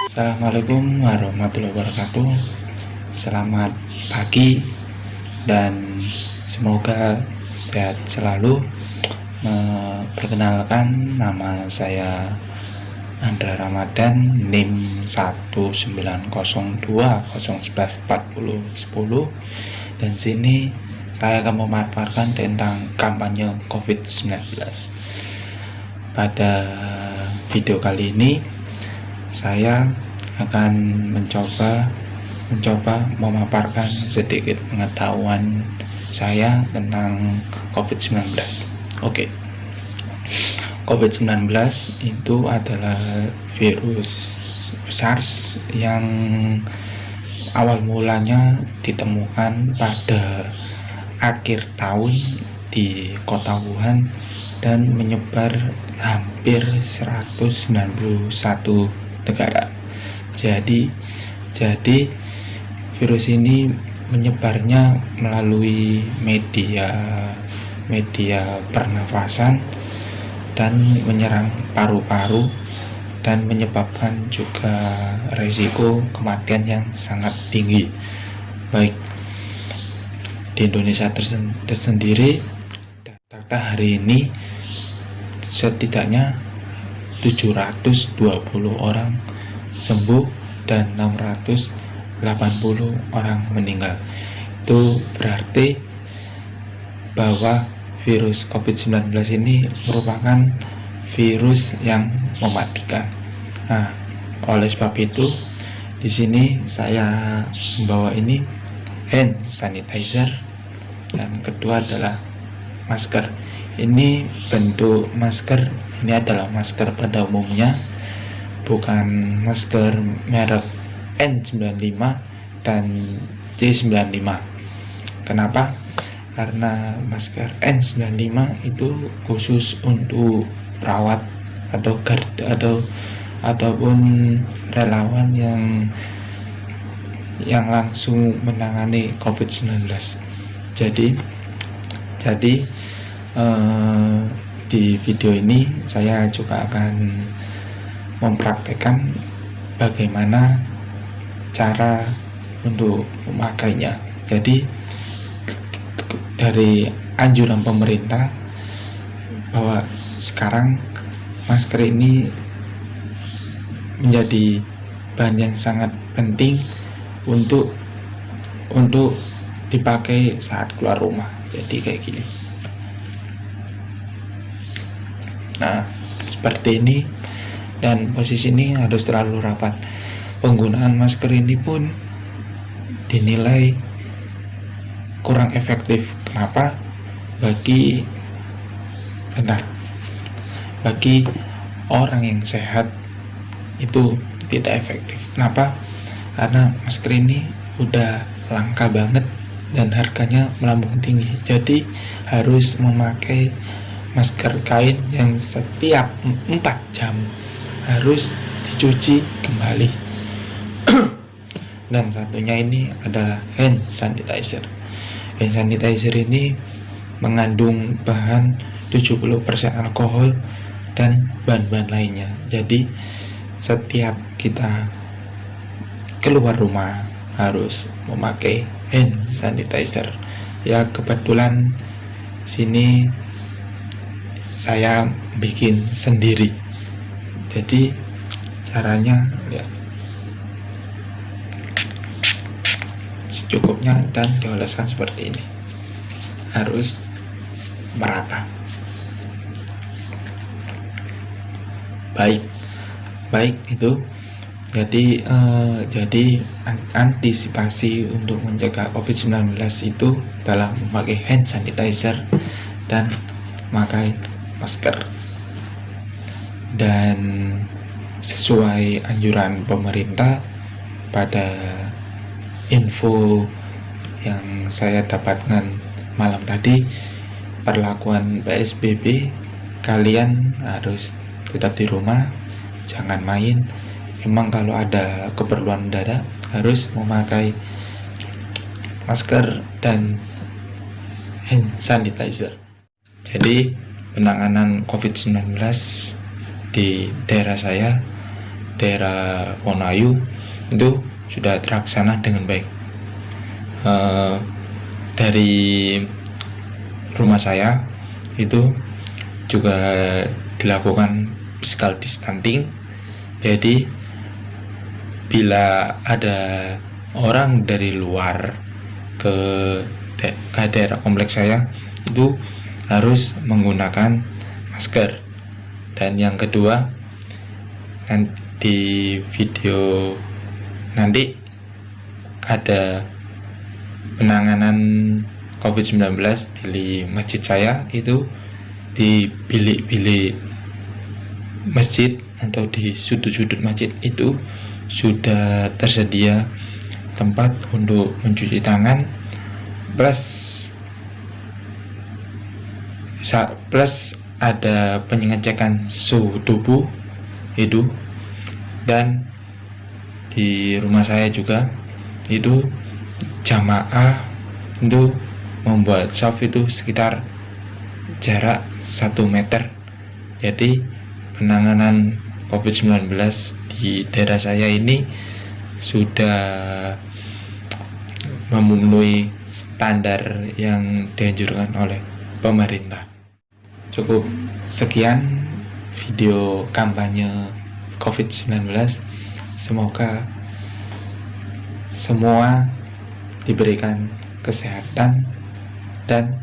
Assalamualaikum warahmatullahi wabarakatuh. Selamat pagi dan semoga sehat selalu. Perkenalkan, nama saya Andra Ramadan, NIM 19020114010, dan sini saya akan memaparkan tentang kampanye COVID-19. Pada video kali ini saya akan mencoba memaparkan sedikit pengetahuan saya tentang COVID-19. Oke. COVID-19 itu adalah virus SARS yang awal mulanya ditemukan pada akhir tahun di kota Wuhan dan menyebar hampir 191 negara. Jadi virus ini menyebarnya melalui media pernafasan dan menyerang paru-paru dan menyebabkan juga risiko kematian yang sangat tinggi. Baik di Indonesia tersendiri, data hari ini setidaknya 720 orang sembuh dan 680 orang meninggal. Itu berarti bahwa virus COVID-19 ini merupakan virus yang mematikan. Nah, oleh sebab itu di sini saya membawa ini hand sanitizer, dan kedua adalah masker. Ini bentuk masker, ini adalah masker pada umumnya, bukan masker merek N95 dan C95. Kenapa? Karena masker N95 itu khusus untuk perawat ataupun relawan yang langsung menangani COVID-19. Jadi di video ini saya juga akan mempraktekkan bagaimana cara untuk memakainya. Jadi dari anjuran pemerintah bahwa sekarang masker ini menjadi bahan yang sangat penting untuk dipakai saat keluar rumah. Jadi kayak gini. Nah, seperti ini, dan posisi ini harus terlalu rapat. Penggunaan masker ini pun dinilai kurang efektif. Kenapa? Bagi orang yang sehat itu tidak efektif. Kenapa? Karena masker ini udah langka banget dan harganya melambung tinggi. Jadi harus memakai masker kain yang setiap 4 jam harus dicuci kembali. Dan satunya ini adalah hand sanitizer. Hand sanitizer ini mengandung bahan 70% alkohol dan bahan-bahan lainnya. Jadi setiap kita keluar rumah harus memakai hand sanitizer. Ya, kebetulan sini saya bikin sendiri. Jadi caranya lihat, secukupnya dan dioleskan seperti ini. Harus merata. Baik itu. Jadi antisipasi untuk mencegah COVID-19 itu adalah memakai hand sanitizer dan memakai masker. Dan sesuai anjuran pemerintah, pada info yang saya dapatkan malam tadi, perlakuan PSBB, kalian harus tetap di rumah, jangan main. Memang kalau ada keperluan mendadak harus memakai masker dan hand sanitizer. Jadi penanganan COVID-19 di daerah saya, daerah Wonoayu, itu sudah terlaksana dengan baik. Dari rumah saya itu juga dilakukan physical distancing. Jadi bila ada orang dari luar ke daerah kompleks saya itu harus menggunakan masker. Dan yang kedua, di video nanti ada penanganan COVID-19 di masjid saya. Itu di bilik-bilik masjid atau di sudut-sudut masjid itu sudah tersedia tempat untuk mencuci tangan, plus ada pengecekan suhu tubuh itu. Dan di rumah saya juga itu jamaah itu membuat shaf itu sekitar jarak 1 meter. Jadi penanganan COVID-19 di daerah saya ini sudah memenuhi standar yang dianjurkan oleh pemerintah. Cukup sekian video kampanye COVID-19. Semoga semua diberikan kesehatan dan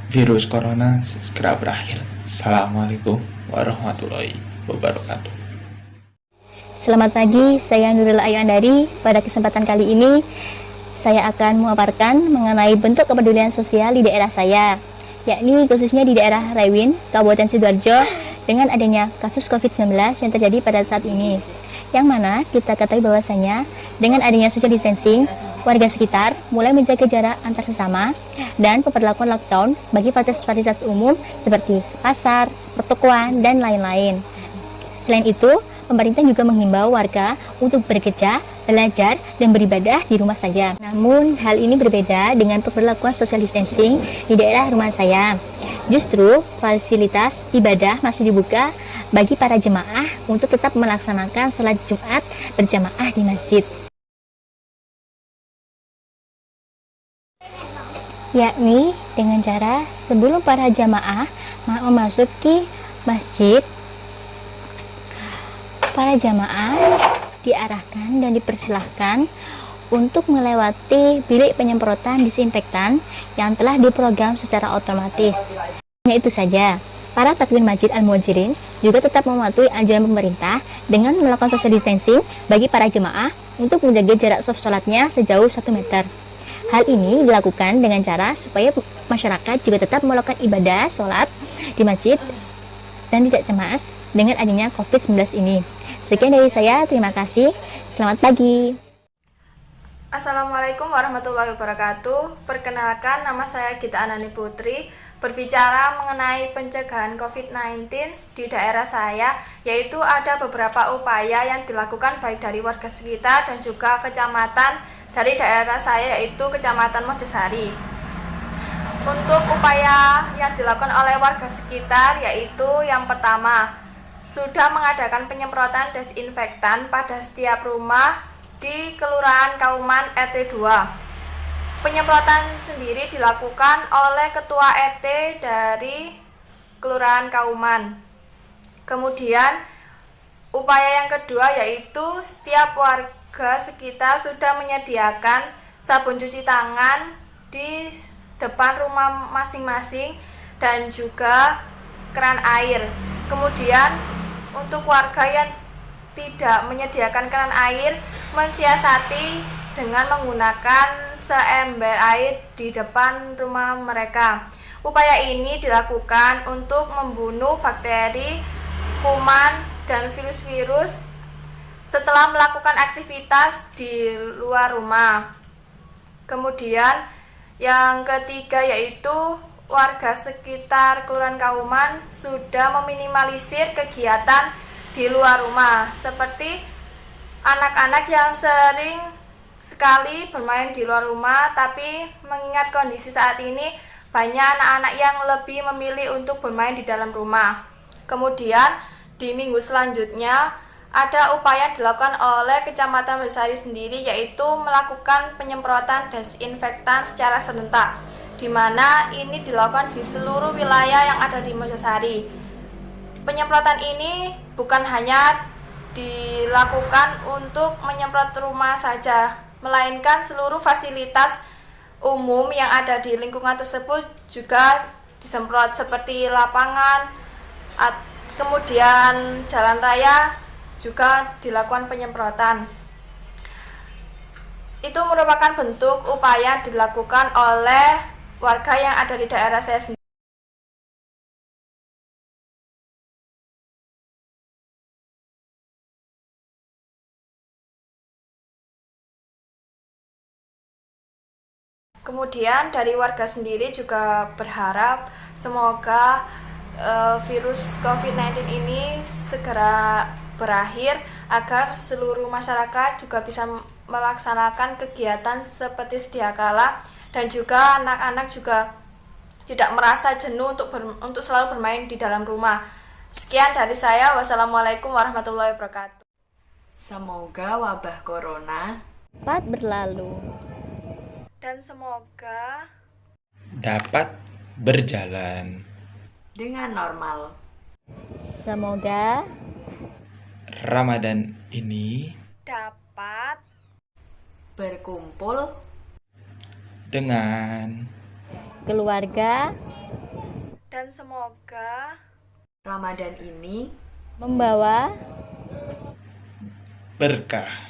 virus corona segera berakhir. Assalamualaikum warahmatullahi wabarakatuh. Selamat pagi, saya Nurul Ayu Andari. Pada kesempatan kali ini, saya akan memaparkan mengenai bentuk kepedulian sosial di daerah saya, yakni khususnya di daerah Raiwin, Kabupaten Sidoarjo, dengan adanya kasus COVID-19 yang terjadi pada saat ini. Yang mana kita ketahui bahwasanya dengan adanya social distancing, warga sekitar mulai menjaga jarak antar sesama dan pemberlakuan lockdown bagi fasilitas umum seperti pasar, pertokoan, dan lain-lain. Selain itu, pemerintah juga menghimbau warga untuk bekerja, belajar, dan beribadah di rumah saja. Namun, hal ini berbeda dengan pemberlakuan social distancing di daerah rumah saya. Justru, fasilitas ibadah masih dibuka bagi para jemaah untuk tetap melaksanakan sholat Jumat berjamaah di masjid. Yakni dengan cara sebelum para jamaah memasuki masjid, para jamaah diarahkan dan dipersilahkan untuk melewati bilik penyemprotan disinfektan yang telah diprogram secara otomatis. Hanya itu saja, para takmir Masjid Al-Muhajirin juga tetap mematuhi anjuran pemerintah dengan melakukan social distancing bagi para jemaah untuk menjaga jarak sholatnya sejauh 1 meter. Hal ini dilakukan dengan cara supaya masyarakat juga tetap melakukan ibadah sholat di masjid dan tidak cemas dengan adanya COVID-19 ini. Sekian dari saya, terima kasih. Selamat pagi. Assalamualaikum warahmatullahi wabarakatuh. Perkenalkan, nama saya Gita Anani Putri. Berbicara mengenai pencegahan COVID-19 di daerah saya, yaitu ada beberapa upaya yang dilakukan baik dari warga sekitar dan juga kecamatan dari daerah saya, yaitu Kecamatan Mojosari. Untuk upaya yang dilakukan oleh warga sekitar, yaitu yang pertama, sudah mengadakan penyemprotan desinfektan pada setiap rumah di Kelurahan Kauman RT 2. Penyemprotan sendiri dilakukan oleh Ketua RT dari Kelurahan Kauman. Kemudian upaya yang kedua yaitu setiap warga sekitar sudah menyediakan sabun cuci tangan di depan rumah masing-masing dan juga keran air. Kemudian untuk warga yang tidak menyediakan keran air, mensiasati dengan menggunakan seember air di depan rumah mereka. Upaya ini dilakukan untuk membunuh bakteri, kuman, dan virus-virus setelah melakukan aktivitas di luar rumah. Kemudian Yang ketiga yaitu warga sekitar Kelurahan Kauman sudah meminimalisir kegiatan di luar rumah, seperti anak-anak yang sering sekali bermain di luar rumah, tapi mengingat kondisi saat ini banyak anak-anak yang lebih memilih untuk bermain di dalam rumah. Kemudian di minggu selanjutnya ada upaya dilakukan oleh Kecamatan Mojosari sendiri, yaitu melakukan penyemprotan desinfektan secara serentak, di mana ini dilakukan di seluruh wilayah yang ada di Mojosari. Penyemprotan ini bukan hanya dilakukan untuk menyemprot rumah saja, melainkan seluruh fasilitas umum yang ada di lingkungan tersebut juga disemprot, seperti lapangan, kemudian jalan raya juga dilakukan penyemprotan. Itu merupakan bentuk upaya dilakukan oleh warga yang ada di daerah saya sendiri. Kemudian dari warga sendiri juga berharap semoga virus COVID-19 ini segera berakhir agar seluruh masyarakat juga bisa melaksanakan kegiatan seperti sedia kala, dan juga anak-anak juga tidak merasa jenuh untuk selalu bermain di dalam rumah. Sekian dari saya. Wassalamualaikum warahmatullahi wabarakatuh. Semoga wabah corona Cepat berlalu. Dan semoga dapat berjalan dengan normal. Semoga Ramadan ini dapat Berkumpul dengan keluarga dan semoga Ramadan ini membawa berkah.